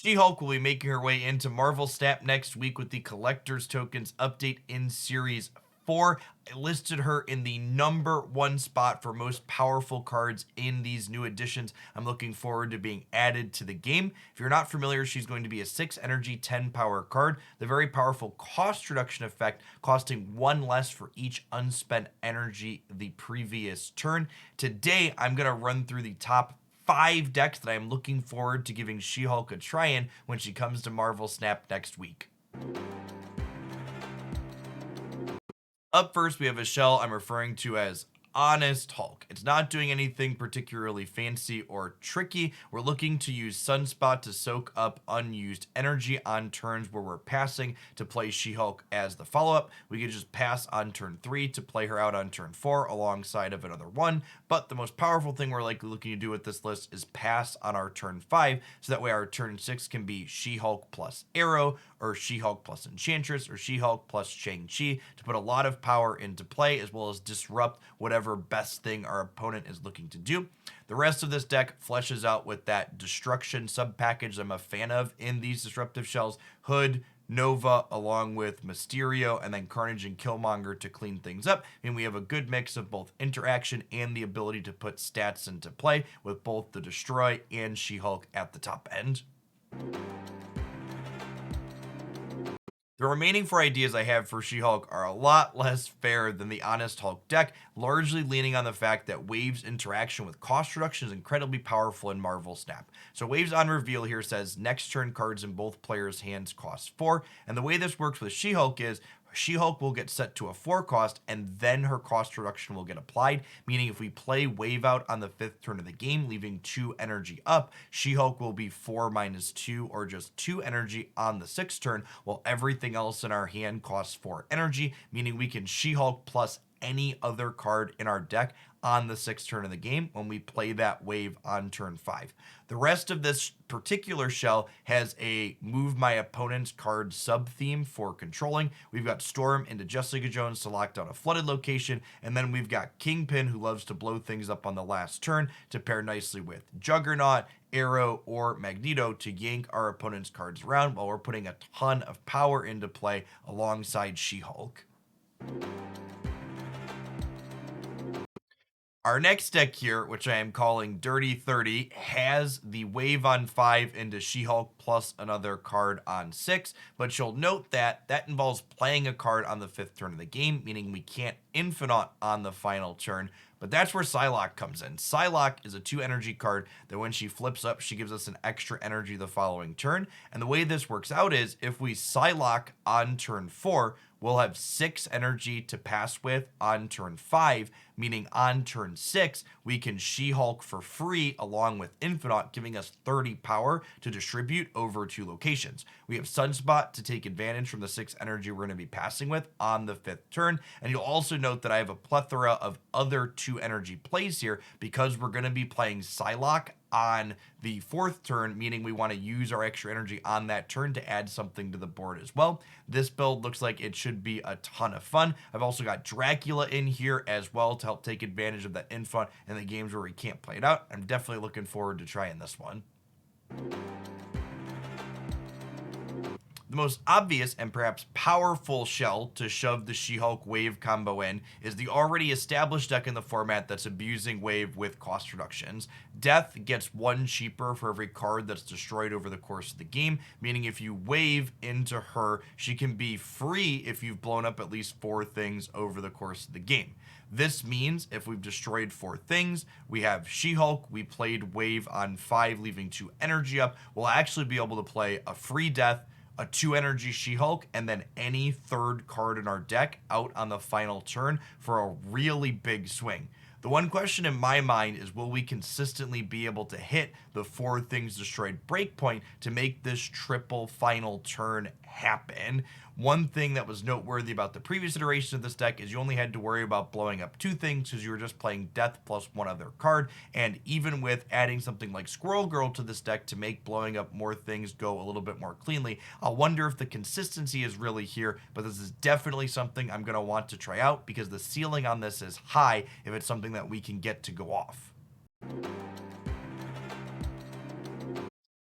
She-Hulk will be making her way into Marvel Snap next week with the Collector's Tokens update in Series 4. I listed her in the #1 spot for most powerful cards in these new editions. I'm looking forward to being added to the game. If you're not familiar, she's going to be a 6 energy, 10 power card. The very powerful cost reduction effect, costing 1 less for each unspent energy the previous turn. Today, I'm going to run through the top 5 decks that I'm looking forward to giving She-Hulk a try in when she comes to Marvel Snap next week. Up first, we have a shell I'm referring to as Honest Hulk. It's not doing anything particularly fancy or tricky. We're looking to use Sunspot to soak up unused energy on turns where we're passing to play She-Hulk as the follow-up. We could just pass on turn 3 to play her out on turn 4 alongside of another one, but the most powerful thing we're likely looking to do with this list is pass on our turn 5, so that way our turn 6 can be She-Hulk plus Arrow, or She-Hulk plus Enchantress, or She-Hulk plus Shang-Chi to put a lot of power into play, as well as disrupt whatever best thing our opponent is looking to do. The rest of this deck fleshes out with that destruction sub-package I'm a fan of in these disruptive shells. Hood, Nova, along with Mysterio, and then Carnage and Killmonger to clean things up. And we have a good mix of both interaction and the ability to put stats into play with both the Destroy and She-Hulk at the top end. The remaining 4 ideas I have for She-Hulk are a lot less fair than the Honest Hulk deck, largely leaning on the fact that Wave's interaction with cost reduction is incredibly powerful in Marvel Snap. So Wave's on reveal here says next turn cards in both players' hands cost 4, and the way this works with She-Hulk is She-Hulk will get set to a 4 cost, and then her cost reduction will get applied, meaning if we play Wave out on the 5th turn of the game, leaving 2 energy up, She-Hulk will be 4 minus 2, or just 2 energy on the 6th turn, while everything else in our hand costs 4 energy, meaning we can She-Hulk plus any other card in our deck on the 6th turn of the game when we play that Wave on turn 5. The rest of this particular shell has a move my opponent's card sub-theme for controlling. We've got Storm into Jessica Jones to lock down a flooded location, and then we've got Kingpin, who loves to blow things up on the last turn, to pair nicely with Juggernaut, Arrow, or Magneto to yank our opponent's cards around while we're putting a ton of power into play alongside She-Hulk. Our next deck here, which I am calling Dirty 30, has the Wave on 5 into She-Hulk plus another card on 6, but you'll note that that involves playing a card on the 5th turn of the game, meaning we can't Infinite on the final turn, but that's where Psylocke comes in. Psylocke is a 2 energy card that when she flips up, she gives us an extra energy the following turn, and the way this works out is if we Psylocke on turn 4, we'll have 6 energy to pass with on turn 5, meaning on turn 6, we can She-Hulk for free along with Infinite, giving us 30 power to distribute over 2 locations. We have Sunspot to take advantage from the 6 energy we're going to be passing with on the 5th turn, and you'll also note that I have a plethora of other 2 energy plays here because we're going to be playing Psylocke on the 4th turn, meaning we want to use our extra energy on that turn to add something to the board as well. This build looks like it should be a ton of fun. I've also got Dracula in here as well to help take advantage of that info in the games where we can't play it out. I'm definitely looking forward to trying this one. The most obvious and perhaps powerful shell to shove the She-Hulk Wave combo in is the already established deck in the format that's abusing Wave with cost reductions. Death gets 1 cheaper for every card that's destroyed over the course of the game, meaning if you Wave into her, she can be free if you've blown up at least 4 things over the course of the game. This means if we've destroyed 4 things, we have She-Hulk, we played Wave on 5, leaving 2 energy up, we'll actually be able to play a free Death, a 2 energy She-Hulk, and then any 3rd card in our deck out on the final turn for a really big swing. The one question in my mind is, will we consistently be able to hit the 4 things destroyed breakpoint to make this triple final turn happen? One thing that was noteworthy about the previous iteration of this deck is you only had to worry about blowing up 2 things because you were just playing Death plus 1 other card, and even with adding something like Squirrel Girl to this deck to make blowing up more things go a little bit more cleanly, I wonder if the consistency is really here, but this is definitely something I'm going to want to try out because the ceiling on this is high if it's something that we can get to go off.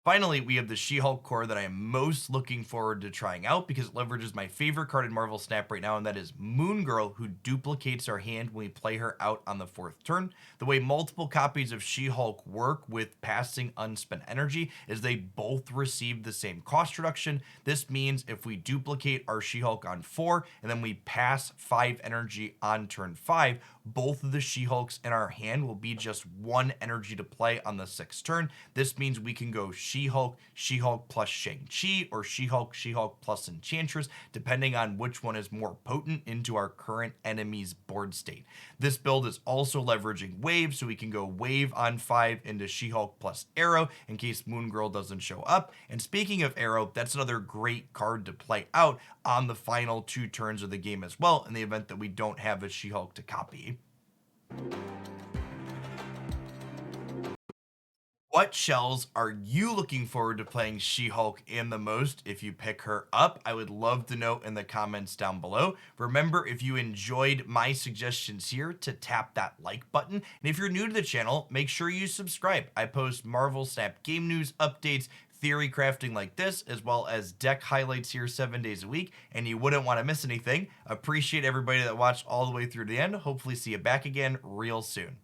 Finally, we have the She-Hulk core that I am most looking forward to trying out because it leverages my favorite card in Marvel Snap right now, and that is Moon Girl, who duplicates our hand when we play her out on the 4th turn. The way multiple copies of She-Hulk work with passing unspent energy is they both receive the same cost reduction. This means if we duplicate our She-Hulk on 4 and then we pass 5 energy on turn 5, both of the She-Hulks in our hand will be just 1 energy to play on the 6th turn. This means we can go She-Hulk, She-Hulk plus Shang-Chi, or She-Hulk, She-Hulk plus Enchantress, depending on which one is more potent into our current enemy's board state. This build is also leveraging Wave, so we can go Wave on 5 into She-Hulk plus Arrow in case Moon Girl doesn't show up. And speaking of Arrow, that's another great card to play out on the final 2 turns of the game as well, in the event that we don't have a She-Hulk to copy. What shells are you looking forward to playing She-Hulk in the most if you pick her up? I would love to know in the comments down below. Remember, if you enjoyed my suggestions here, to tap that like button. And if you're new to the channel, make sure you subscribe. I post Marvel Snap game news, updates, theory crafting like this, as well as deck highlights here 7 days a week, and you wouldn't want to miss anything. Appreciate everybody that watched all the way through the end. Hopefully see you back again real soon.